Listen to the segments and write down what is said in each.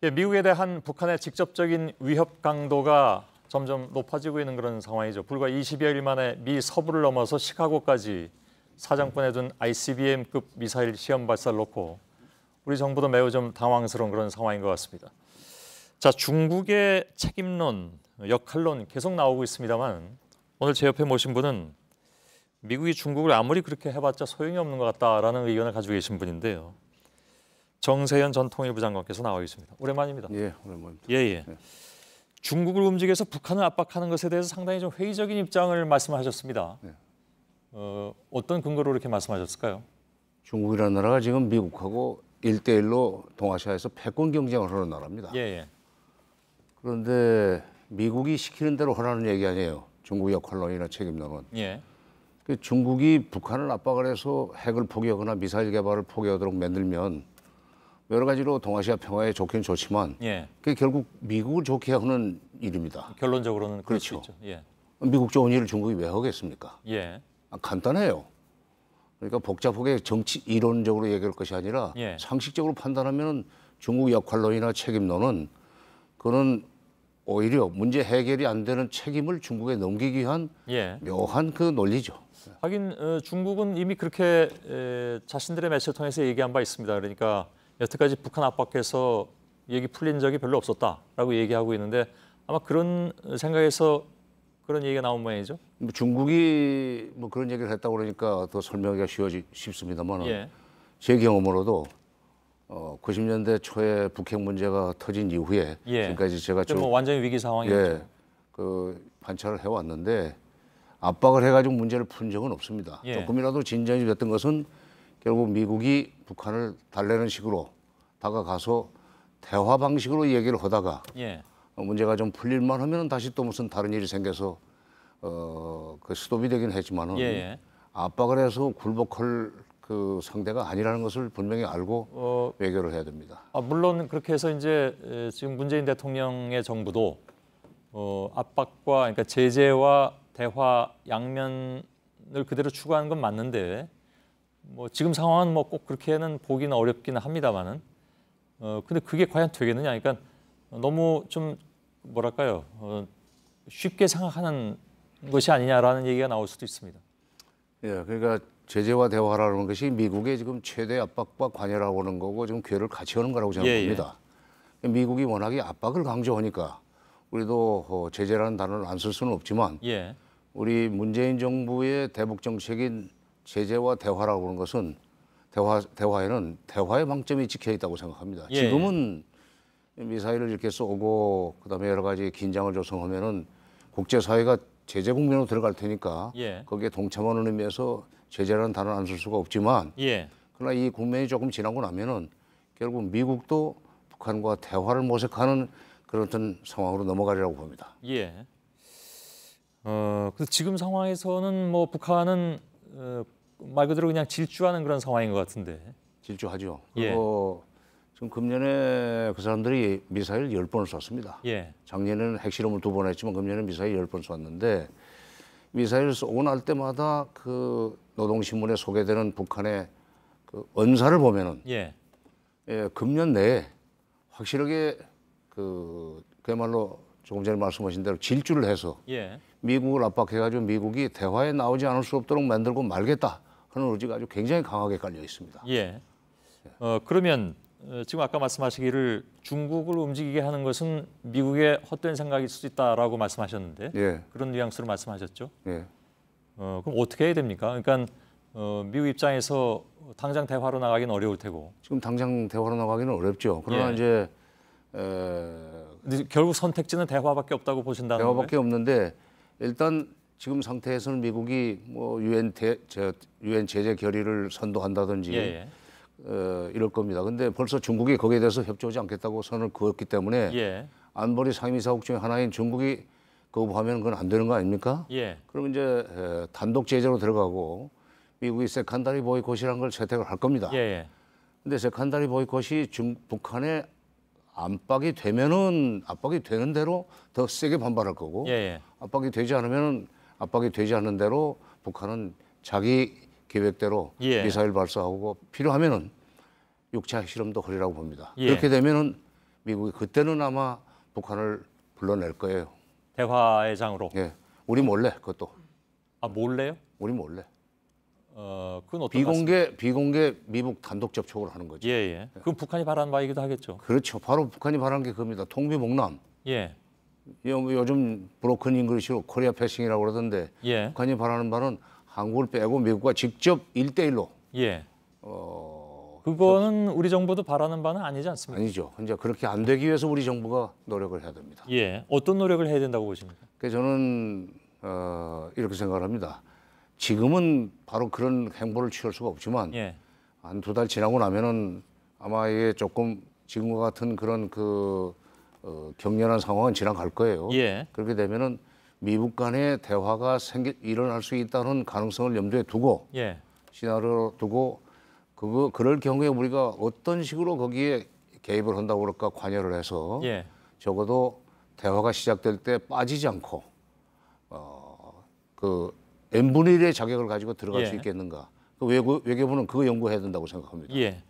예, 미국에 대한 북한의 직접적인 위협 강도가 점점 높아지고 있는 그런 상황이죠. 불과 20여일 만에 미 서부를 넘어서 시카고까지 사정권에 둔 ICBM급 미사일 시험 발사를 놓고 우리 정부도 매우 좀 당황스러운 그런 상황인 것 같습니다. 자, 중국의 책임론, 역할론 계속 나오고 있습니다만 오늘 제 옆에 모신 분은 미국이 중국을 아무리 그렇게 해봤자 소용이 없는 것 같다라는 의견을 가지고 계신 분인데요. 정세현 전 통일부 장관께서 나와 있습니다. 오랜만입니다. 예, 오랜만입니다. 예. 중국을 움직여서 북한을 압박하는 것에 대해서 상당히 좀 회의적인 입장을 말씀하셨습니다. 네. 어떤 근거로 이렇게 말씀하셨을까요? 중국이라는 나라가 지금 미국하고 1대1로 동아시아에서 패권 경쟁을 하는 나라입니다. 예. 그런데 미국이 시키는 대로 하라는 얘기 아니에요. 중국 역할론이나 책임론은. 예. 중국이 북한을 압박을 해서 핵을 포기하거나 미사일 개발을 포기하도록 만들면 여러 가지로 동아시아 평화에 좋긴 좋지만 예. 그게 결국 미국을 좋게 하는 일입니다. 결론적으로는 그럴 수 그렇죠. 있죠. 예. 미국 좋은 일을 중국이 왜 하겠습니까? 예. 간단해요. 그러니까 복잡하게 정치 이론적으로 얘기할 것이 아니라 예. 상식적으로 판단하면 중국 역할론이나 책임론은 그는 오히려 문제 해결이 안 되는 책임을 중국에 넘기기 위한 예. 묘한 그 논리죠. 하긴 중국은 이미 그렇게 자신들의 매체를 통해서 얘기한 바 있습니다. 그러니까 여태까지 북한 압박해서 얘기 풀린 적이 별로 없었다라고 얘기하고 있는데 아마 그런 생각에서 그런 얘기가 나온 모양이죠. 중국이 뭐 그런 얘기를 했다고 그러니까 더 설명하기가 쉽습니다만 예. 제 경험으로도 90년대 초에 북핵 문제가 터진 이후에 예. 지금까지 제가 좀 뭐 완전히 위기 상황이었죠. 예, 그 관찰을 해왔는데 압박을 해가지고 문제를 푼 적은 없습니다. 예. 조금이라도 진전이 됐던 것은 결국 미국이 북한을 달래는 식으로 다가가서 대화 방식으로 얘기를 하다가 예. 문제가 좀 풀릴만 하면 다시 또 무슨 다른 일이 생겨서 그 스톱이 되긴 했지만은 예. 압박을 해서 굴복할 그 상대가 아니라는 것을 분명히 알고 외교를 해야 됩니다. 물론 그렇게 해서 이제 지금 문재인 대통령의 정부도 압박과 그러니까 제재와 대화 양면을 그대로 추구하는 건 맞는데 뭐 지금 상황은 뭐 꼭 그렇게는 보기는 어렵기는 합니다만은 근데 그게 과연 되겠느냐? 그러니까 너무 좀 뭐랄까요? 쉽게 생각하는 것이 아니냐라는 얘기가 나올 수도 있습니다. 예, 그러니까 제재와 대화라는 것이 미국의 지금 최대 압박과 관여라고 하는 거고 지금 괴를 같이 하는 거라고 생각합니다. 미국이 워낙에 압박을 강조하니까 우리도 제재라는 단어를 안 쓸 수는 없지만 예. 우리 문재인 정부의 대북 정책인 제재와 대화라고 하는 것은 대화에는 대화의 방점이 찍혀 있다고 생각합니다. 예. 지금은 미사일을 이렇게 쏘고 그다음에 여러 가지 긴장을 조성하면은 국제사회가 제재 국면으로 들어갈 테니까 예. 거기에 동참하는 의미에서 제재라는 단어를 안 쓸 수가 없지만 예. 그러나 이 국면이 조금 지나고 나면은 결국 미국도 북한과 대화를 모색하는 그런 어떤 상황으로 넘어가리라고 봅니다. 예. 그래서 지금 상황에서는 뭐 북한은 말 그대로 그냥 질주하는 그런 상황인 것 같은데. 질주하죠. 예. 그리고 지금 금년에 그 사람들이 미사일 10번을 쐈습니다. 예. 작년에는 핵실험을 2번 했지만 금년에는 미사일 10번 쐈는데 미사일 쏘고 날 때마다 그 노동신문에 소개되는 북한의 그 언사를 보면은 예. 금년 내에 확실하게 그야말로 조금 전에 말씀하신 대로 질주를 해서 예. 미국을 압박해가지고 미국이 대화에 나오지 않을 수 없도록 만들고 말겠다 하는 의지가 아주 굉장히 강하게 깔려 있습니다. 예. 그러면 지금 아까 말씀하시기를 중국을 움직이게 하는 것은 미국의 헛된 생각일 수 있다라고 말씀하셨는데 예. 그런 뉘앙스로 말씀하셨죠. 예. 그럼 어떻게 해야 됩니까? 그러니까 미국 입장에서 당장 대화로 나가기는 어려울 테고. 지금 당장 대화로 나가기는 어렵죠. 그러나 예. 이제 근데 결국 선택지는 대화밖에 없다고 보신다는 거예요? 대화밖에 없는데 일단 지금 상태에서는 미국이 뭐 유엔 제재 결의를 선도한다든지 예. 이럴 겁니다. 근데 벌써 중국이 거기에 대해서 협조하지 않겠다고 선을 그었기 때문에 예. 안보리 상임이사국 중에 하나인 중국이 거부하면 그건 안 되는 거 아닙니까? 예. 그럼 이제 단독 제재로 들어가고 미국이 세컨다리 보이콧이라는 걸 채택을 할 겁니다. 예. 근데 세컨다리 보이콧이 북한에 압박이 되면은 압박이 되는 대로 더 세게 반발할 거고 예. 압박이 되지 않으면은 압박이 되지 않는 대로 북한은 자기 계획대로 예. 미사일 발사하고 필요하면은 6차 핵실험도 하리라고 봅니다. 예. 그렇게 되면은 미국이 그때는 아마 북한을 불러낼 거예요. 대화의 장으로. 예, 우리 몰래 그것도. 아, 몰래요? 우리 몰래. 그건 어떤 말씀이세요? 비공개 미국 단독 접촉을 하는 거죠. 예, 예. 그건 북한이 바라는 바이기도 하겠죠. 그렇죠. 바로 북한이 바라는 게 그겁니다. 통비목남. 예, 요즘 브로큰 잉글리시로 코리아 패싱이라고 그러던데 예, 북한이 바라는 바는 한국을 빼고 미국과 직접 1대1로 예. 그거는 우리 정부도 바라는 바는 아니지 않습니까? 아니죠. 이제 그렇게 안 되기 위해서 우리 정부가 노력을 해야 됩니다. 예. 어떤 노력을 해야 된다고 보십니까? 그래서 저는 이렇게 생각을 합니다. 지금은 바로 그런 행보를 취할 수가 없지만 예, 한 2달 지나고 나면은 아마 이게 조금 지금과 같은 그런 격렬한 상황은 지나갈 거예요. 예, 그렇게 되면은 미국 간의 대화가 일어날 수 있다는 가능성을 염두에 두고 예, 시나리오로 두고 그럴 경우에 우리가 어떤 식으로 거기에 개입을 한다고 그럴까 관여를 해서 예, 적어도 대화가 시작될 때 빠지지 않고 그 n분의 1의 자격을 가지고 들어갈 예. 수 있겠는가? 그 외교부는 그거 연구해야 된다고 생각합니다. 예.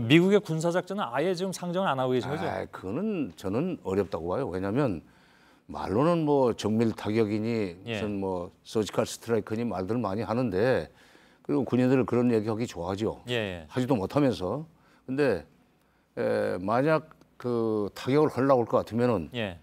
미국의 군사 작전은 아예 지금 상정을 안 하고 계신 거죠? 그거는 저는 어렵다고 봐요. 왜냐하면 말로는 뭐 정밀 타격이니 예. 무슨 뭐 서지컬 스트라이크니 말들 많이 하는데 그리고 군인들은 그런 얘기하기 좋아하죠. 예, 예. 하지도 못하면서. 근데 만약 그 타격을 하려고 할 것 같으면은 예.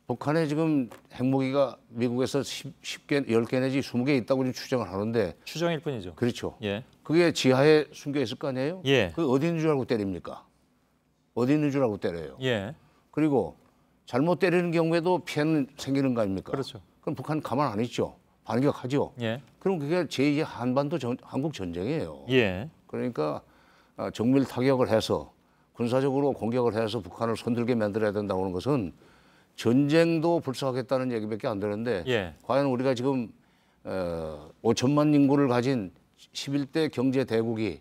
북한에 지금 핵무기가 미국에서 10개, 10개 내지 20개 있다고 지금 추정을 하는데 추정일 뿐이죠. 그렇죠. 예. 그게 지하에 숨겨 있을 거 아니에요? 예. 그게 어디 있는 줄 알고 때립니까? 어디 있는 줄 알고 때려요. 예. 그리고 잘못 때리는 경우에도 피해는 생기는 거 아닙니까? 그렇죠. 그럼 북한 가만 안 있죠. 반격하죠. 예. 그럼 그게 제2의 한반도 한국 전쟁이에요. 예. 그러니까 정밀 타격을 해서 군사적으로 공격을 해서 북한을 손들게 만들어야 된다고 하는 것은 전쟁도 불사하겠다는 얘기밖에 안 되는데 예. 과연 우리가 지금 5천만 인구를 가진 11대 경제 대국이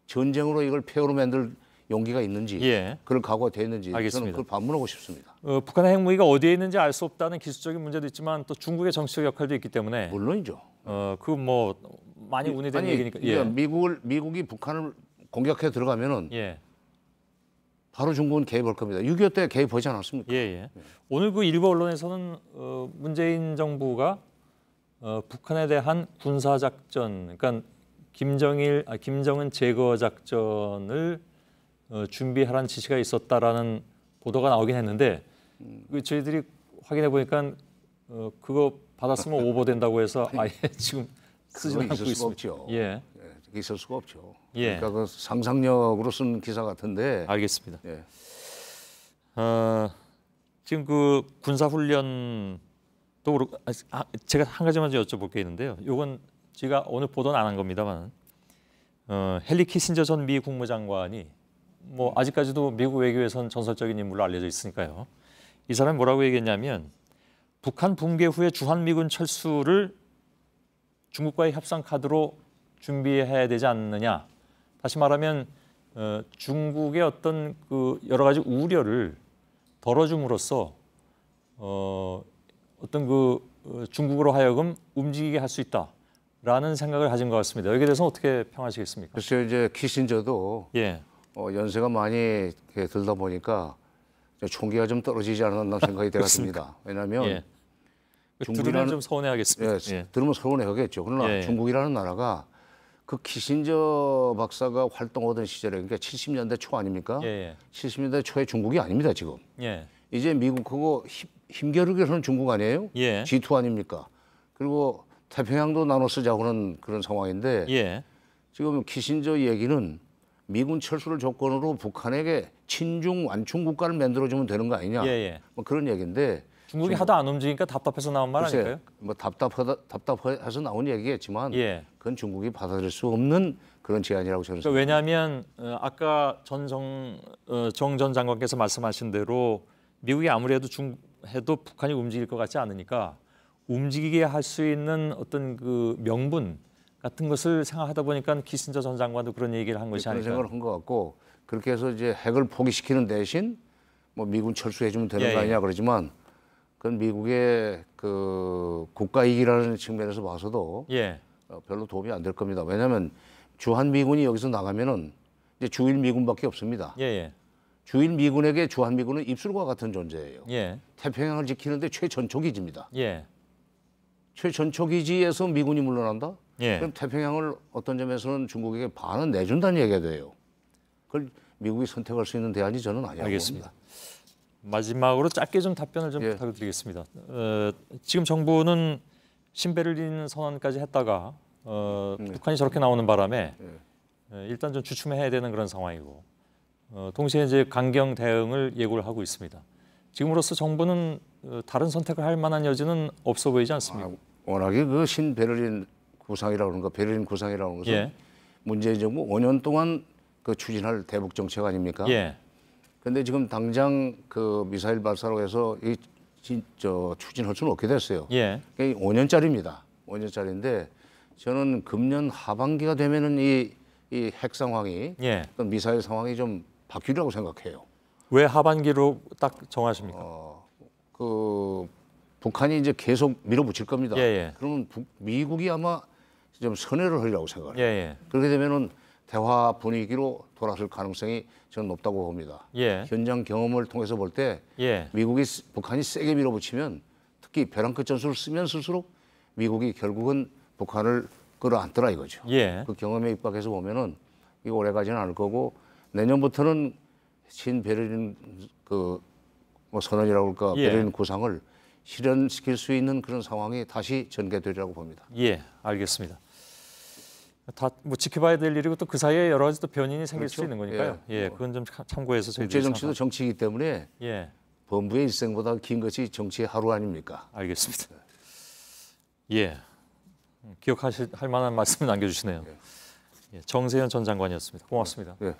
전쟁으로 이걸 폐허로 만들 용기가 있는지 예. 그럴 각오가 돼 있는지 알겠습니다. 저는 그걸 반문하고 싶습니다. 북한의 핵무기가 어디에 있는지 알 수 없다는 기술적인 문제도 있지만 또 중국의 정치적 역할도 있기 때문에 물론이죠. 그 뭐 많이 운이된 얘기니까. 예. 그러니까 미국이 북한을 공격해 들어가면은 예. 바로 중국은 개입할 겁니다. 6.25 때 개입하지 않았습니까? 예, 예. 오늘 그 일부 언론에서는 문재인 정부가 북한에 대한 군사 작전, 그러니까 김정은 제거 작전을 준비하라는 지시가 있었다라는 보도가 나오긴 했는데 저희들이 확인해 보니까 그거 받았으면 오버된다고 해서 아예 지금 쓰지 그건 않고 있을 수가 있습니다. 없죠. 예, 있을 수가 없죠. 예. 그러니까 그 상상력으로 쓴 기사 같은데. 알겠습니다. 예. 지금 그 군사 훈련도 그렇고 제가 한 가지만 여쭤볼 게 있는데요. 이건 제가 오늘 보도는 안 한 겁니다만 헨리 키신저 전 미 국무장관이 뭐 아직까지도 미국 외교에선 전설적인 인물로 알려져 있으니까요. 이 사람이 뭐라고 얘기했냐면 북한 붕괴 후에 주한미군 철수를 중국과의 협상 카드로 준비해야 되지 않느냐. 다시 말하면 중국의 어떤 그 여러 가지 우려를 덜어줌으로써 어떤 그 중국으로 하여금 움직이게 할 수 있다라는 생각을 가진 것 같습니다. 여기에 대해서 어떻게 평하시겠습니까? 글쎄요, 이제 키신저도 예, 연세가 많이 이렇게 들다 보니까 총기가 좀 떨어지지 않았나 생각이 되었습니다. 왜냐하면 예. 들으면 좀 서운해하겠습니다. 예, 들으면 서운해하겠죠. 그러나 예. 중국이라는 나라가 그 키신저 박사가 활동하던 시절에 그러니까 70년대 초 아닙니까? 예, 70년대 초에 중국이 아닙니다 지금. 예, 이제 미국하고 힘겨루기를 하는 중국 아니에요? 예, G2 아닙니까? 그리고 태평양도 나눠 쓰자고 하는 그런 상황인데 예, 지금 키신저 얘기는 미군 철수를 조건으로 북한에게 친중 완충 국가를 만들어주면 되는 거 아니냐? 예, 예. 뭐 그런 얘기인데 중국이 하도 안 움직이니까 답답해서 나온 말 글쎄, 아닐까요? 뭐 답답해서 나온 얘기겠지만 예. 그건 중국이 받아들일 수 없는 그런 제안이라고 저는 그러니까 생각합니다. 왜냐하면 아까 정 전 장관께서 말씀하신 대로 미국이 아무래도 해도 북한이 움직일 것 같지 않으니까 움직이게 할 수 있는 어떤 그 명분 같은 것을 생각하다 보니까 키신저 전 장관도 그런 얘기를 한 것이 그런 아닐까. 생각을 한 것 같고 그렇게 해서 이제 핵을 포기시키는 대신 뭐 미군 철수해주면 되는 예, 거 아니냐 예. 그러지만 그건 미국의 그 국가 이익이라는 측면에서 봐서도 예, 별로 도움이 안 될 겁니다. 왜냐하면 주한 미군이 여기서 나가면은 이제 주일 미군밖에 없습니다. 예, 예. 주일 미군에게 주한미군은 입술과 같은 존재예요. 예. 태평양을 지키는데 최전초기지입니다. 예. 최전초기지에서 미군이 물러난다? 예. 그럼 태평양을 어떤 점에서는 중국에게 반은 내준다는 얘기가 돼요. 그걸 미국이 선택할 수 있는 대안이 저는 아니라고 알겠습니다. 봅니다. 마지막으로 짧게 좀 답변을 좀 예. 부탁드리겠습니다. 지금 정부는 신베를린 선언까지 했다가 북한이 저렇게 나오는 바람에 일단 좀 주춤해야 되는 그런 상황이고 동시에 이제 강경 대응을 예고를 하고 있습니다. 지금으로서 정부는 다른 선택을 할 만한 여지는 없어 보이지 않습니까? 워낙에 그 신베를린 구상이라고 하는 거, 베를린 구상이라고 하는 것은 예. 문재인 정부 5년 동안 그 추진할 대북 정책 아닙니까? 예. 근데 지금 당장 그 미사일 발사로 해서 추진할 수는 없게 됐어요. 예. 5년짜리입니다. 5년짜리인데 저는 금년 하반기가 되면은 이 핵 상황이 예. 어떤 미사일 상황이 좀 바뀌리라고 생각해요. 왜 하반기로 딱 정하십니까? 그 북한이 이제 계속 밀어붙일 겁니다. 예, 예. 그러면 미국이 아마 좀 선회를 하리라고 생각해요. 예, 예. 그렇게 되면은 대화 분위기로 돌아설 가능성이 저는 높다고 봅니다. 예. 현장 경험을 통해서 볼 때 예. 북한이 세게 밀어붙이면 특히 벼랑 끝 전술을 쓰면 쓸수록 미국이 결국은 북한을 끌어안더라 이거죠. 예. 그 경험에 입각해서 보면은 이게 오래 가지는 않을 거고 내년부터는 신베를린 뭐 선언이라고 할까 예. 베를린 구상을 실현시킬 수 있는 그런 상황이 다시 전개되리라고 봅니다. 예, 알겠습니다. 다 뭐 지켜봐야 될 일이고 또 그 사이에 여러 가지 또 변인이 생길 수 그렇죠. 있는 거니까요. 예, 그건 좀 참고해서 저희들이 국제 정치도 정치이기 때문에 예, 범부의 일생보다 긴 것이 정치의 하루 아닙니까? 알겠습니다. 예, 기억하실 할 만한 말씀 남겨주시네요. 예, 정세현 전 장관이었습니다. 고맙습니다. 예.